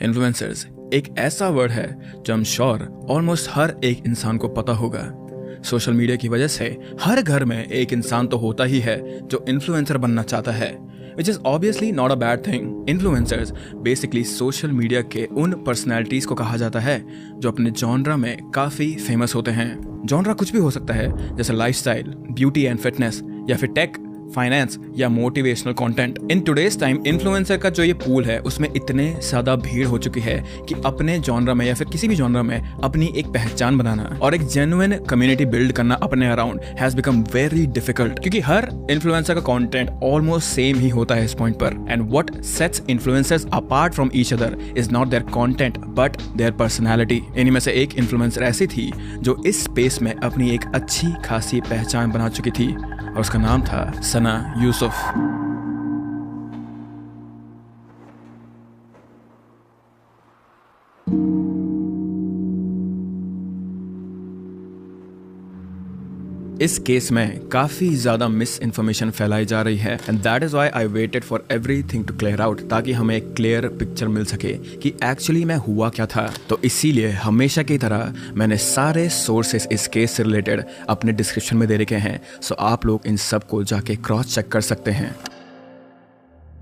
Influencers एक ऐसा word है जो I'm श्योर ऑलमोस्ट हर एक इंसान को पता होगा। सोशल मीडिया की वजह से हर घर में एक इंसान तो होता ही है जो इन्फ्लुएंसर बनना चाहता है, which is obviously not a bad thing. Influencers basically social media के उन पर्सनैलिटीज को कहा जाता है जो अपने जॉनरा में काफी फेमस होते हैं। जॉनरा कुछ भी हो सकता है, जैसे लाइफस्टाइल, ब्यूटी एंड फिटनेस, या फिर टेक, फाइनेंस या motivational content. In today's time influencer का जो ये पूल है उसमें इतने ज्यादा भीड़ हो चुकी है कि अपने जॉनरा में या फिर किसी भी जॉनरा में अपनी एक पहचान बनाना और एक जेन्युइन कम्युनिटी बिल्ड करना अपने around has become very difficult, क्योंकि हर इन्फ्लुएंसर का कंटेंट ऑलमोस्ट सेम ही होता है इस पॉइंट पर। And what sets influencers apart from each other is not their content but their personality. इन्हीं में से एक इन्फ्लुएंसर ऐसी थी जो इस स्पेस में अपनी एक अच्छी खासी पहचान बना चुकी थी और उसका नाम था सना यूसुफ। इस केस में काफी ज्यादा मिस इन्फॉर्मेशन फैलाई जा रही है and that is why I waited for everything to clear out, ताकि हमें एक क्लियर पिक्चर मिल सके कि एक्चुअली में हुआ क्या था। तो इसीलिए हमेशा की तरह मैंने सारे सोर्सेस इस केस से रिलेटेड अपने डिस्क्रिप्शन में दे रखे हैं, सो आप लोग इन सब को जाके क्रॉस चेक कर सकते हैं।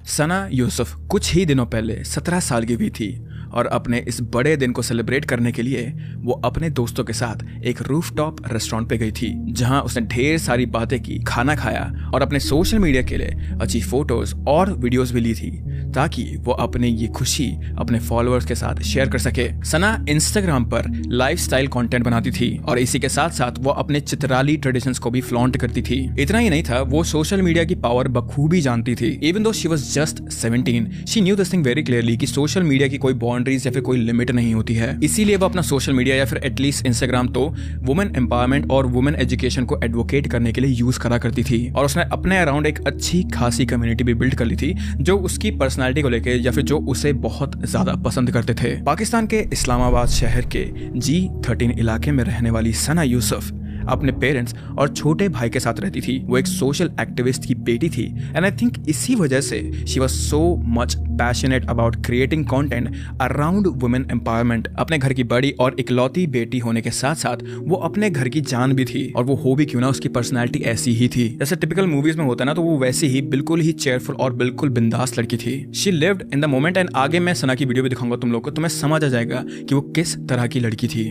सना यूसुफ कुछ ही दिनों पहले 17 साल की हुई थी और अपने इस बड़े दिन को सेलिब्रेट करने के लिए वो अपने दोस्तों के साथ एक रूफटॉप रेस्टोरेंट पे गई थी, जहां उसने ढेर सारी बातें की, खाना खाया और अपने सोशल मीडिया के लिए अच्छी फोटोज और वीडियोस भी ली थी ताकि वो अपने ये खुशी अपने फॉलोअर्स के साथ शेयर कर सके। सना इंस्टाग्राम पर लाइफस्टाइल कंटेंट बनाती थी और इसी के साथ साथ वो अपने चित्राली ट्रेडिशंस को भी फ्लॉन्ट करती थी। इतना ही नहीं था, वो सोशल मीडिया की पावर बखूबी जानती थी। Even though she was just 17, she knew this thing very clearly कि सोशल मीडिया की कोई बाउंड्रीज या फिर कोई लिमिट नहीं होती है। इसीलिए वो अपना सोशल मीडिया या फिर एटलीस्ट इंस्टाग्राम तो वुमेन एम्पावरमेंट और वुमेन एजुकेशन को एडवोकेट करने के लिए यूज करा करती थी और उसने अपने अराउंड एक अच्छी खासी कम्युनिटी भी बिल्ड कर ली थी जो उसकी पर्सनालिटी को लेके या फिर जो उसे बहुत ज्यादा पसंद करते थे। पाकिस्तान के इस्लामाबाद शहर के G13 इलाके में रहने वाली सना यूसुफ अपने पेरेंट्स और छोटे भाई के साथ रहती थी। वो एक सोशल एक्टिविस्ट की बेटी थी एंड आई थिंक इसी वजह से she was so much passionate about creating content around women empowerment. अपने घर की बड़ी और इकलौती बेटी होने के साथ साथ वो अपने घर की जान भी थी और वो हो भी क्यों ना, उसकी पर्सनैलिटी ऐसी ही थी जैसे टिपिकल मूवीज में होता है ना, तो वो वैसी ही बिल्कुल ही चेयरफुल और बिल्कुल बिंदास लड़की थी। She lived in the moment and आगे मैं सना की वीडियो भी दिखाऊंगा तुम लोग को, तुम्हें समझ आ जाएगा कि वो किस तरह की लड़की थी।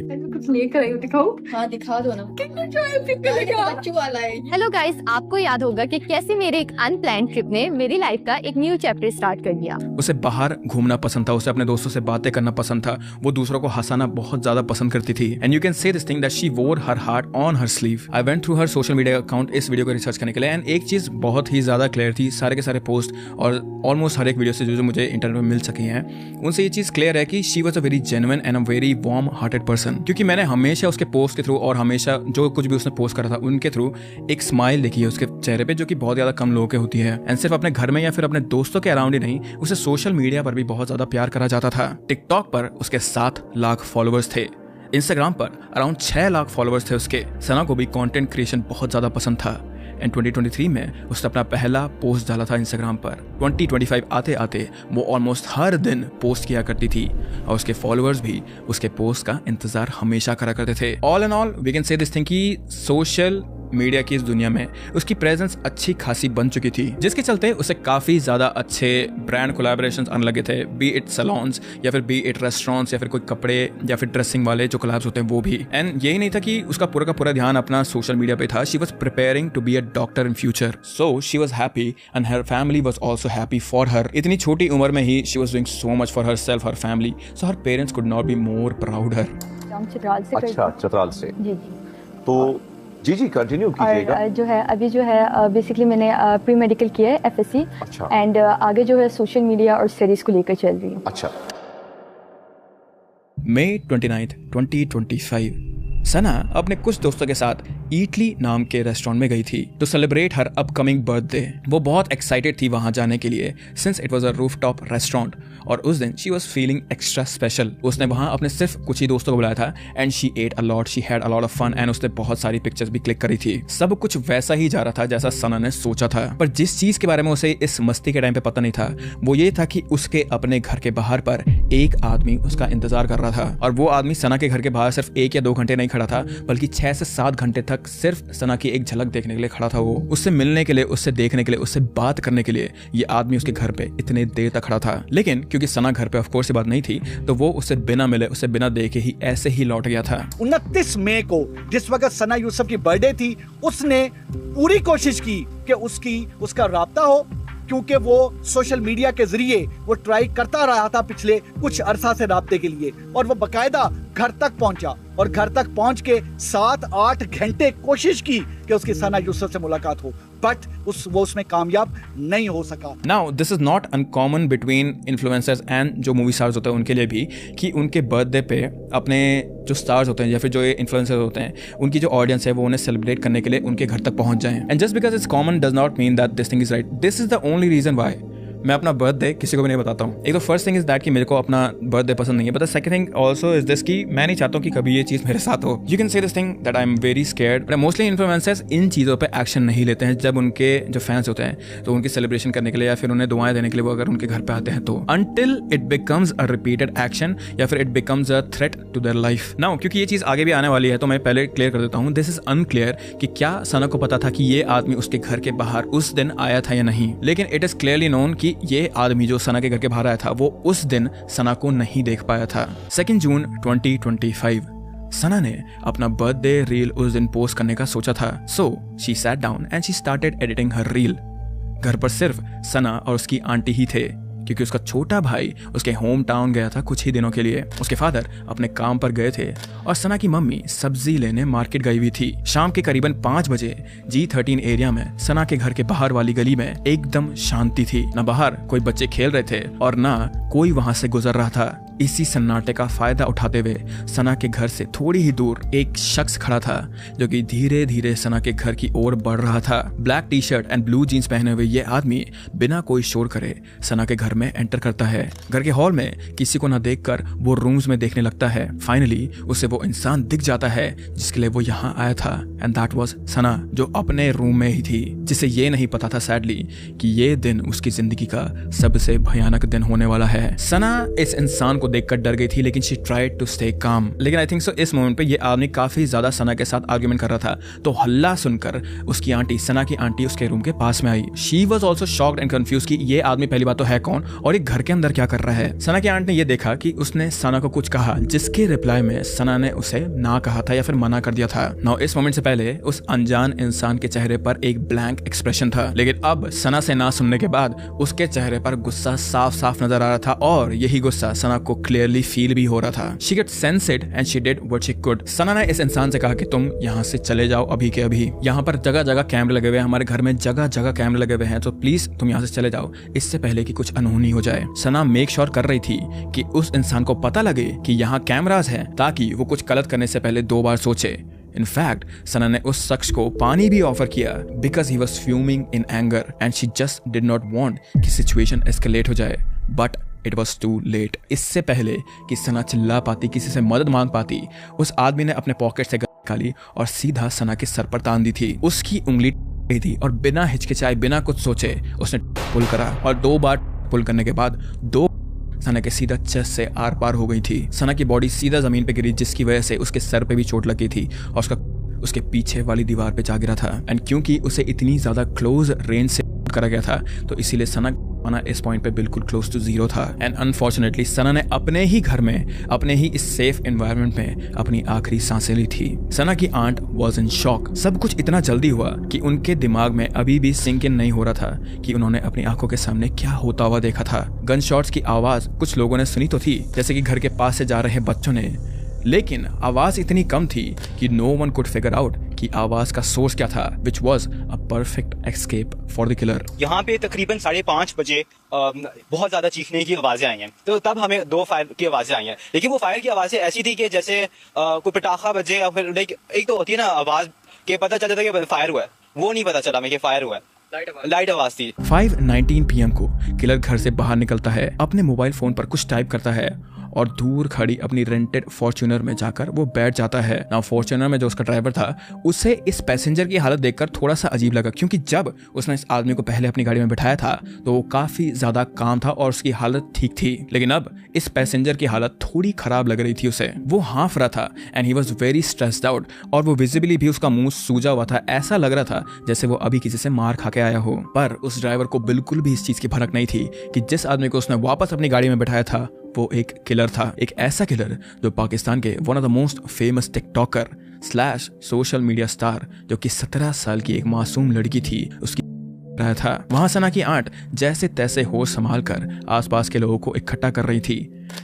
लेकर आई हूं, दिखाऊं? हाँ दिखा दो ना। हेलो गाइस, आपको याद होगा कि कैसे मेरे एक अनप्लान्ड ट्रिप ने मेरी लाइफ का एक न्यू चैप्टर स्टार्ट कर दिया। उसे बाहर घूमना पसंद था, उसे अपने दोस्तों से बातें करना पसंद था, वो दूसरों को हंसाना बहुत ज्यादा पसंद करती थी and you can say this thing that she वोर her heart on her sleeve. I went through her social media account इस वीडियो को रिसर्च करने के लिए एंड एक चीज बहुत ही ज्यादा क्लियर थी, सारे के सारे पोस्ट और ऑलमोस्ट हर एक वीडियो से जो मुझे इंटरनेट में मिल सकी हैं उनसे ये चीज क्लियर है कि she was a very genuine and a very warm hearted person. क्योंकि मैंने हमेशा उसके पोस्ट के थ्रू और हमेशा जो कुछ भी उसने पोस्ट करा था उनके थ्रू एक स्माइल देखी है उसके चेहरे पे, जो कि बहुत ज्यादा कम लोगों के होती है। एंड सिर्फ अपने घर में या फिर अपने दोस्तों के अराउंड ही नहीं, उसे सोशल मीडिया पर भी बहुत ज्यादा प्यार करा जाता था। टिकटॉक पर उसके 7 लाख फॉलोअर्स थे, इंस्टाग्राम पर अराउंड 6 लाख फॉलोअर्स थे उसके। सना को भी कंटेंट क्रिएशन बहुत ज्यादा पसंद था एंड 2023 में उसने अपना पहला पोस्ट डाला था इंस्टाग्राम पर। 2025 आते आते वो ऑलमोस्ट हर दिन पोस्ट किया करती थी और उसके फॉलोअर्स भी उसके पोस्ट का इंतजार हमेशा करा करते थे। All and all we can say this thing कि सोशल मीडिया की इस दुनिया में उसकी प्रेजेंस अच्छी खासी बन चुकी थी, जिसके चलते उसे काफी ज्यादा अच्छे ब्रांड कोलैबोरेशंस आने लगे थे, बी इट सैलून्स या फिर बी इट रेस्टोरेंट्स या फिर कोई कपड़े या फिर ड्रेसिंग वाले जो कोलैब्स होते हैं वो भी। एंड यही नहीं था कि उसका पूरा का पूरा ध्यान अपना सोशल मीडिया पे था, she was preparing to be a doctor in future, so she was happy and her family was also happy for her. इतनी छोटी उम्र में ही she was doing so much for herself, her family, so her parents could not be more proud her. अच्छा, चतराल से। जी तो जी continue कीजिएगा। और जो है अभी जो है बेसिकली मैंने प्री मेडिकल किया है FSC। अच्छा। एंड आगे जो है सोशल मीडिया और स्टडीज को लेकर चल रही हूँ। अच्छा। मई 29, 2025 सना अपने कुछ दोस्तों के साथ इटली नाम के रेस्टोरेंट में गई थी to celebrate her upcoming birthday. वो बहुत एक्साइटेड थी वहां जाने के लिए since it was a rooftop restaurant और उस दिन she was feeling extra special. उसने वहां अपने सिर्फ कुछ ही दोस्तों को बुलाया था and she ate a lot, she had a lot of fun and उसने बहुत सारी पिक्चर्स भी क्लिक करी थी। सब कुछ वैसा ही जा रहा था जैसा सना ने सोचा था, पर जिस चीज के बारे में उसे इस मस्ती के टाइम पे पता नहीं था वो ये था कि उसके अपने घर के बाहर पर एक आदमी उसका इंतजार कर रहा था और वो आदमी सना के घर के बाहर सिर्फ 1 या 2 घंटे नहीं खड़ा था, बल्कि 6 से 7 घंटे तक सिर्फ सना की एक झलक देखने के लिए खड़ा था। वो उससे मिलने के लिए, उससे देखने के लिए, उससे बात करने के लिए ये आदमी उसके घर पे इतने देर तक खड़ा था। लेकिन क्योंकि सना घर पे ऑफ कोर्स ये बात नहीं थी, तो वो उससे बिना मिले, उससे बिना देखे ही ऐसे ही लौट गया था। 29 मई को जिस वक्त सना यूसुफ की बर्थडे थी, उसने पूरी कोशिश की कि उसका राब्ता हो, क्योंकि वो सोशल मीडिया के जरिए वो ट्राई करता रहा था पिछले कुछ अरसा से राब्ते के लिए, और वो बकायदा घर तक पहुंचा और घर तक पहुंच के 7-8 घंटे कोशिश की कि उसकी सना यूसुफ से मुलाकात हो, बट वो उसमें कामयाब नहीं हो सका। Now this is not uncommon between influencers and जो मूवी स्टार्स होते हैं उनके लिए भी, कि उनके बर्थडे पे अपने जो स्टार्स होते हैं या फिर जो इन्फ्लुएंसर्स होते हैं, उनकी जो ऑडियंस है वो उन्हें सेलिब्रेट करने के लिए उनके घर तक पहुंच जाएं। And just because it's common does not mean that this thing is right. This is the only reason why मैं अपना बर्थडे किसी को भी नहीं बताता हूँ। एक तो फर्स्ट थिंग इज दैट कि मेरे को अपना बर्थडे पसंद नहीं है, but the second thing also is this कि मैं नहीं चाहता हूँ कि कभी ये चीज़ मेरे साथ हो। You can say this thing that I am very scared, but mostly influencers in चीज़ों पे एक्शन नहीं लेते हैं जब उनके जो फैंस होते हैं तो उनकी सेलिब्रेशन करने के लिए या फिर उन्हें दुआएं देने के लिए वो अगर उनके घर पे आते हैं तो, until it becomes a repeated action या फिर it becomes a threat to their life. Now क्योंकि ये चीज़ आगे भी आने वाली है तो मैं पहले क्लियर कर देता हूँ, दिस इज अनक्लियर कि क्या सना को पता था कि ये आदमी उसके घर के बाहर उस दिन आया था या नहीं, लेकिन इट इज क्लियरली नोन कि ये आदमी जो सना के घर के बाहर आया था वो उस दिन सना को नहीं देख पाया था। 2 जून 2025 सना ने अपना बर्थडे रील उस दिन पोस्ट करने का सोचा था, so she sat down and she started editing her reel. घर पर सिर्फ सना और उसकी आंटी ही थे क्योंकि उसका छोटा भाई उसके होम टाउन गया था कुछ ही दिनों के लिए। उसके फादर अपने काम पर गए थे और सना की मम्मी सब्जी लेने मार्केट गई हुई थी। शाम के करीबन 5 बजे G13 एरिया में सना के घर के बाहर वाली गली में एकदम शांति थी। न बाहर कोई बच्चे खेल रहे थे और ना कोई वहां से गुजर रहा था। इसी सन्नाटे का फायदा उठाते हुए सना के घर से थोड़ी ही दूर एक शख्स खड़ा था जो कि धीरे धीरे सना के घर की ओर बढ़ रहा था। Black T shirt and blue jeans पहने हुए ये आदमी बिना कोई शोर करे सना के घर में एंटर करता है। घर के हॉल में किसी को न देखकर वो रूम्स में देखने लगता है। फाइनली उसे वो इंसान दिख जाता है जिसके लिए वो यहाँ आया था, एंड दैट वाज सना, जो अपने रूम में ही थी, जिसे ये नहीं पता था सैडली कि ये दिन उसकी जिंदगी का सबसे भयानक दिन होने वाला है। सना इस इंसान को देखकर डर गई थी, लेकिन she tried to stay calm. लेकिन आई थिंक सो इस मोमेंट पे ये आदमी काफी ज्यादा सना के साथ आर्गुमेंट कर रहा था, तो हल्ला सुनकर उसकी आंटी, सना की आंटी, उसके रूम के पास में आई। She was also shocked and confuse कि ये आदमी पहली बात तो है कौन और ये घर के अंदर क्या कर रहा है। सना की आंट ने ये देखा कि उसने सना को कुछ कहा जिसके रिप्लाई में सना ने उसे ना कहा था या फिर मना कर दिया था। नाउ इस मोमेंट से पहले उस अनजान इंसान के चेहरे पर एक ब्लैंक एक्सप्रेशन था, लेकिन अब सना से ना सुनने के बाद उसके चेहरे पर गुस्सा साफ साफ नजर आ रहा था और यही गुस्सा सना को क्लियरली फील भी हो रहा था। She got sensed it and she did what she could. सना ने इस इंसान से कहा कि तुम यहाँ से चले जाओ अभी के अभी। यहाँ पर जगह जगह कैमरे लगे हुए हैं, हमारे घर में जगह जगह कैमरे लगे हुए हैं, तो प्लीज तुम यहाँ से चले जाओ इससे पहले कि कुछ अनहोनी हो जाए। सना मेक श्योर कर रही थी कि उस इंसान को पता लगे कि यहाँ कैमरास हैं ताकि वो कुछ गलत करने से पहले 2 बार सोचे। इनफैक्ट सना ने उस शख्स को पानी भी ऑफर किया because he was fuming in anger and she just did not want कि सिचुएशन एस्केलेट हो जाए, but it was too late. इससे पहले कि सना चिल्ला पाती, किसी से मदद मांग पाती, उस आदमी ने अपने पॉकेट से निकाली और सीधा सना के सर पर तान दी थी। उसकी उंगली थी और बिना हिचकिचाए, बिना कुछ सोचे उसने पुल करा और 2 बार पुल करने के बाद 2 सना के सीधा चेस्ट से आर पार हो गई थी। सना की बॉडी सीधा जमीन पे गिरी जिसकी वजह से उसके सर पे भी चोट लगी थी और उसके पीछे वाली दीवार पे जा गिरा था। एंड क्योंकि उसे इतनी ज्यादा क्लोज रेंज से करा गया था तो इसीलिए सना इस पॉइंट पे बिल्कुल क्लोज टू 0 था। एंड अनफॉर्चुनेटली सना ने अपने ही घर में, अपने ही इस सेफ एनवायरनमेंट में अपनी आखिरी सांसें ली थी। सना की आंट वाज इन शॉक। सब कुछ इतना जल्दी हुआ कि उनके दिमाग में अभी भी सिंक इन नहीं हो रहा था कि उन्होंने अपनी आंखों के सामने क्या होता हुआ देखा था। गन शॉट्स की आवाज कुछ लोगों ने सुनी तो थी, जैसे कि घर के पास से जा रहे बच्चों ने, लेकिन आवाज इतनी कम थी कि no one could figure out कि आवाज का सोर्स क्या था, which was a perfect escape for the killer. यहाँ पे तकरीबन 5:30 बजे बहुत ज्यादा चीखने की आवाजें आई हैं, तो तब हमें 2 फायर की आवाजें आई हैं, लेकिन वो फायर की आवाजें ऐसी थी कि जैसे कोई पटाखा बजे या फिर एक तो होती है ना आवाज के पता चलता था कि फायर हुआ है, वो नहीं पता चला हमें कि फायर हुआ है, लाइट आवाज थी। 5:19 PM को किलर घर से बाहर निकलता है, अपने मोबाइल फोन पर कुछ टाइप करता है और दूर खड़ी अपनी रेंटेड फॉर्च्यूनर में जाकर वो बैठ जाता है। ना फॉर्च्यूनर में जो उसका ड्राइवर था उसे इस पैसेंजर की हालत देखकर थोड़ा सा अजीब लगा, क्योंकि जब उसने इस आदमी को पहले अपनी गाड़ी में बिठाया था तो वो काफी ज्यादा काम था और उसकी हालत ठीक थी, लेकिन अब इस पैसेंजर की हालत थोड़ी खराब लग रही थी उसे। वो हाँफ रहा था and he was very stressed out और वो विजिबली भी उसका मुंह सूजा हुआ था। ऐसा लग रहा था जैसे वो अभी किसी से मार खा के आया हो। पर उस ड्राइवर को बिल्कुल भी इस चीज की भनक नहीं थी कि जिस आदमी को उसने वापस अपनी गाड़ी में बिठाया था वो एक किलर था, एक ऐसा किलर जो पाकिस्तान के one of the most famous TikToker slash social media star जो कि 17 साल की एक मासूम लड़की थी उसकी रहा था। वहां सना की आंट जैसे तैसे होश संभाल कर आसपास के लोगों को इकट्ठा कर रही थी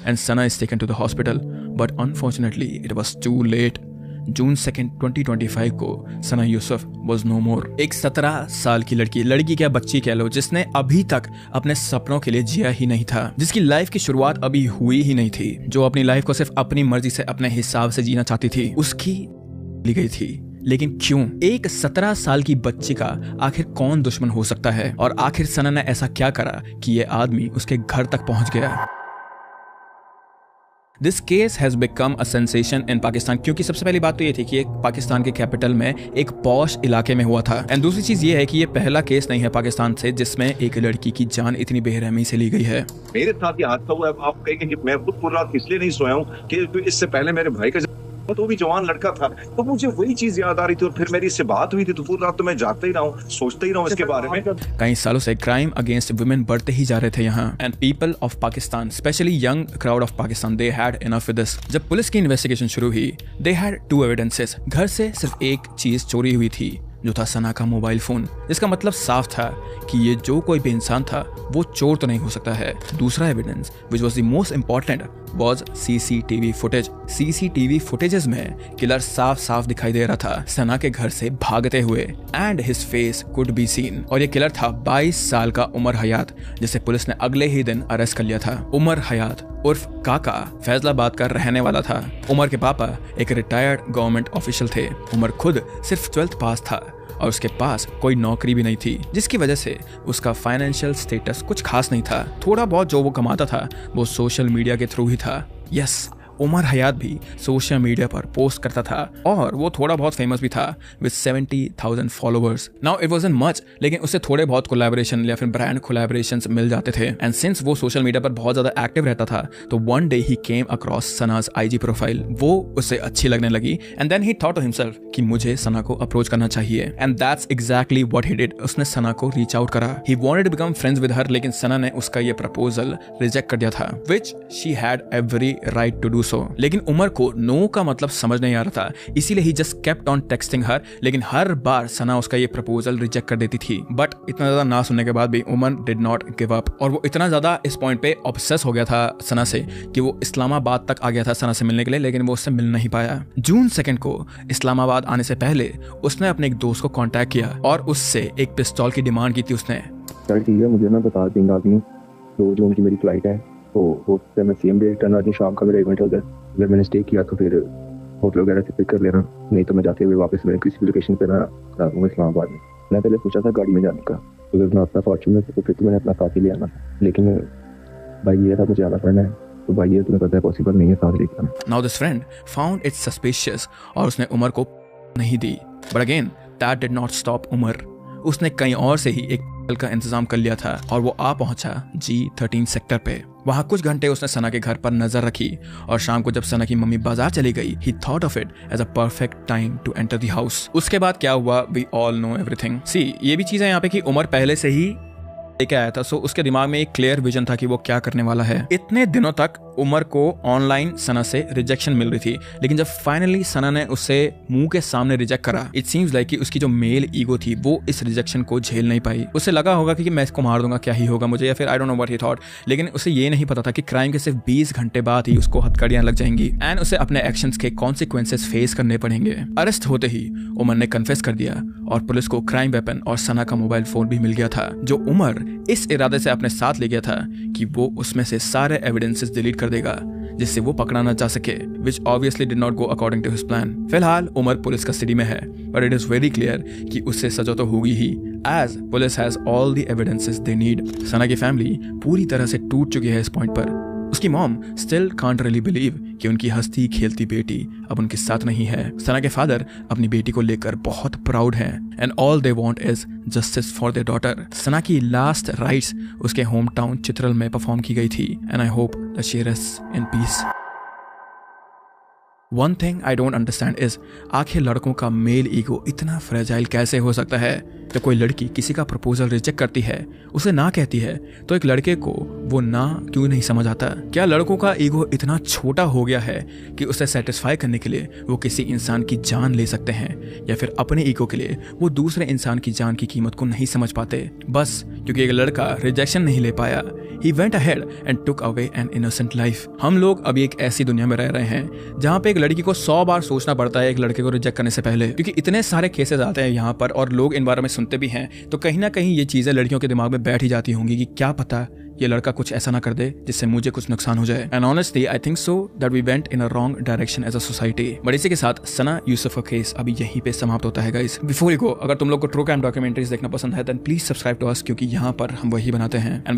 and Sana is taken to the hospital, but unfortunately it was too late. June 2, 2025 को Sana Yusuf was no more. एक 17 साल की लड़की क्या बच्ची कह लो, जिसने अभी तक अपने सपनों के लिए जिया ही नहीं था, जिसकी लाइफ की शुरुआत अभी हुई ही नहीं थी, जो अपनी लाइफ को सिर्फ अपनी मर्जी से अपने हिसाब से जीना चाहती थी, उसकी ली गई थी। लेकिन क्यों? एक 17 साल की बच्ची का आखिर कौन दुश्मन हो सकता है? और आखिर सना ने ऐसा क्या करा कि ये आदमी उसके घर तक पहुंच गया? This case has become a sensation in Pakistan, क्योंकि सबसे पहली बात तो ये थी कि एक पाकिस्तान के कैपिटल में एक पॉश इलाके में हुआ था, एंड दूसरी चीज ये है कि ये पहला केस नहीं है पाकिस्तान से जिसमें एक लड़की की जान इतनी बेरहमी से ली गई है। मेरे साथ ये हादसा हुआ है, आप कहेंगे कि मैं खुद पूरी रात इसलिए नहीं सोया हूँ कि इससे पहले मेरे भाई का तो भी जवान लड़का था, तो मुझे वही चीज याद आ रही थी और फिर मेरी इससे बात हुई थी, तो पूरी रात तो मैं जागता ही रहा हूँ, सोचता ही रहा हूँ इसके बारे में। कई सालों से क्राइम अगेंस्ट वुमेन बढ़ते ही जा रहे थे यहाँ, and people of Pakistan specially young crowd of Pakistan they had enough with this. जब पुलिस की इन्वेस्टिगेशन शुरू हुई दे हैड 2 एविडेंसेस। घर से सिर्फ एक चीज चोरी हुई थी जो था सना का मोबाइल फोन, जिसका मतलब साफ था कि ये जो कोई भी इंसान था वो चोर तो नहीं हो सकता है। दूसरा evidence which was the most important was CCTV footage. CCTV footages में किलर साफ साफ दिखाई दे रहा था सना के घर से भागते हुए, and his face could be seen. और ये किलर था 22 साल का उमर हयात, जिसे पुलिस ने अगले ही दिन अरेस्ट कर लिया था। उमर हयात उर्फ काका फैजलाबाद का रहने वाला था। उमर के पापा एक रिटायर्ड गवर्नमेंट ऑफिशियल थे। उमर खुद सिर्फ 12th पास था और उसके पास कोई नौकरी भी नहीं थी, जिसकी वजह से उसका फाइनेंशियल स्टेटस कुछ खास नहीं था। थोड़ा बहुत जो वो कमाता था वो सोशल मीडिया के थ्रू ही था। यस, उमर हयात भी सोशल मीडिया पर पोस्ट करता था और वो थोड़ा बहुत फेमस भी था with 70,000 followers. Now it wasn't much, लेकिन उससे थोड़े बहुत कोलैबोरेशन या फिर ब्रांड कोलैबोरेशंस मिल जाते थे। एंड सिंस वो सोशल मीडिया पर बहुत ज्यादा एक्टिव रहता था तो one day he came across Sana's IG profile. वो उसे अच्छी लगने लगी and then he thought to himself कि मुझे सना को अप्रोच करना चाहिए, and that's exactly what he did. उसने सना को रीच आउट करा। He wanted to become friends with her, लेकिन सना ने उसका ये प्रपोजल रिजेक्ट कर दिया था, which she had every right to do. लेकिन उमर को नो का मतलब समझ नहीं आ रहा था, इसीलिए ही जस्ट केप्ट ऑन टेक्सटिंग हर। लेकिन हर बार सना उसका ये प्रपोजल रिजेक्ट कर देती थी। बट इतना ज्यादा ना सुनने के बाद भी Umar did not give up, और वो इतना ज्यादा इस पॉइंट पे ऑब्सेस हो गया था सना से कि वो इस्लामाबाद तक आ गया था सना से मिलने के लिए, लेकिन वो उससे मिल नहीं पाया। जून 2 को इस्लामाबाद आने से पहले उसने अपने एक दोस्त को कांटेक्ट किया और उससे एक पिस्तौल की डिमांड की थी उसने। चल ठीक है, मुझे ना बता देंगे आदमी, 2 जून की मेरी फ्लाइट है, तो उससे मैं सेम डे रिटर्न आती, शाम का मेरा इवेंट होता है। अगर मैंने स्टे किया तो फिर होटल वगैरह से पिक कर लेना, नहीं तो मैं जाते हुए वापस मैं किसी भी लोकेशन पे ना करा दूँगा इस्लामाबाद में। मैं पहले सोचा था गाड़ी में जाने का, तो अगर मैं अपना फॉर्च्यूनर तो फिर तो मैंने अपना साथ ही ले आना, लेकिन भाई ये था मुझे आना पड़ना है, तो भाई ये तुम्हें पता है पॉसिबल नहीं है साथ लेके आना। Now this friend found it suspicious और उसने उमर को नहीं दी, but again that did not stop Umar. उसने कहीं और से ही एक का इंतजाम कर लिया था और वो आ पहुंचा G13 सेक्टर पे। वहां कुछ घंटे उसने सना के घर पर नजर रखी और शाम को जब सना की मम्मी बाजार चली गई, he thought of it as a perfect time to enter the house। उसके बाद क्या हुआ we all know everything। सी ये भी चीज है यहाँ पे कि उमर पहले से ही लेके आया था, सो उसके दिमाग में एक क्लियर विजन था कि वो क्या करने वाला है। इतने दिनों तक उमर को ऑनलाइन सना से रिजेक्शन मिल रही थी, लेकिन जब फाइनली सना ने उसे मुंह के सामने रिजेक्ट करा, इट सीम्स लाइक कि उसकी जो मेल ईगो थी वो इस रिजेक्शन को झेल नहीं पाई। उसे लगा होगा कि मैं इसको मार दूंगा, क्या ही होगा मुझे, या फिर I don't know what he thought. लेकिन उसे ये नहीं पता था कि क्राइम के सिर्फ 20 घंटे बाद ही उसको हथकड़ियां लग जाएंगी एंड उसे अपने एक्शंस के कॉन्सिक्वेंसेस फेस करने पड़ेंगे। अरेस्ट होते ही उमर ने कन्फेस कर दिया और पुलिस को क्राइम वेपन और सना का मोबाइल फोन भी मिल गया था, जो उमर इस इरादे से अपने साथ ले गया था कि वो उसमें से सारे एविडेंसेस डिलीट कर देगा जिससे वो पकड़ा ना जा सके, which obviously did not go according to his plan। फिलहाल उमर पुलिस कस्टडी में है, but it is very clear कि उससे सजा तो होगी ही, as police has all the evidences they need। सना की फैमिली पूरी तरह से टूट चुकी है इस पॉइंट पर। उसकी mom still can't really believe कि उनकी हंसती खेलती बेटी अब उनके साथ नहीं है। सना के फादर अपनी बेटी को लेकर बहुत प्राउड हैं and all they want is justice for their daughter. Sana की लास्ट राइट्स उसके होम टाउन चित्रल में परफॉर्म की गई थी and I hope that she rests in peace. One thing I don't understand is आखिर लड़कों का मेल ईगो इतना फ्रेजाइल कैसे हो सकता है। जब कोई लड़की किसी का प्रपोजल रिजेक्ट करती है, उसे ना कहती है, तो एक लड़के को वो ना क्यों नहीं समझ आता? क्या लड़कों का ईगो इतना छोटा हो गया है कि उसे सेटिस्फाई करने के लिए वो किसी इंसान की जान ले सकते हैं, या फिर अपने ईगो के लिए वो दूसरे इंसान की जान की कीमत को नहीं समझ पाते? बस क्योंकि एक लड़का रिजेक्शन नहीं ले पाया, he went ahead and took away an innocent life। हम लोग अभी एक ऐसी दुनिया में रह रहे हैं जहाँ पे एक लड़की को 100 बार सोचना पड़ता है एक लड़के को रिजेक्ट करने से पहले, क्योंकि इतने सारे केसेस आते हैं यहाँ पर और लोग इन बारे में सुनते भी हैं। तो कहीं ना कहीं ये चीजें लड़कियों के दिमाग में बैठ ही जाती होंगी कि क्या पता ये लड़का कुछ ऐसा ना कर दे जिससे मुझे कुछ नुकसान हो जाए। And honestly I think so that we went in a wrong direction as a society. But इसी के साथ सना यूसुफ का केस अभी यहीं पे समाप्त होता है गाइस। बिफोर यू गो, अगर तुम लोग को ट्रू क्राइम डॉक्यूमेंट्रीज देखना पसंद है then please subscribe to us, क्योंकि यहाँ पर हम वही बनाते हैं। एंड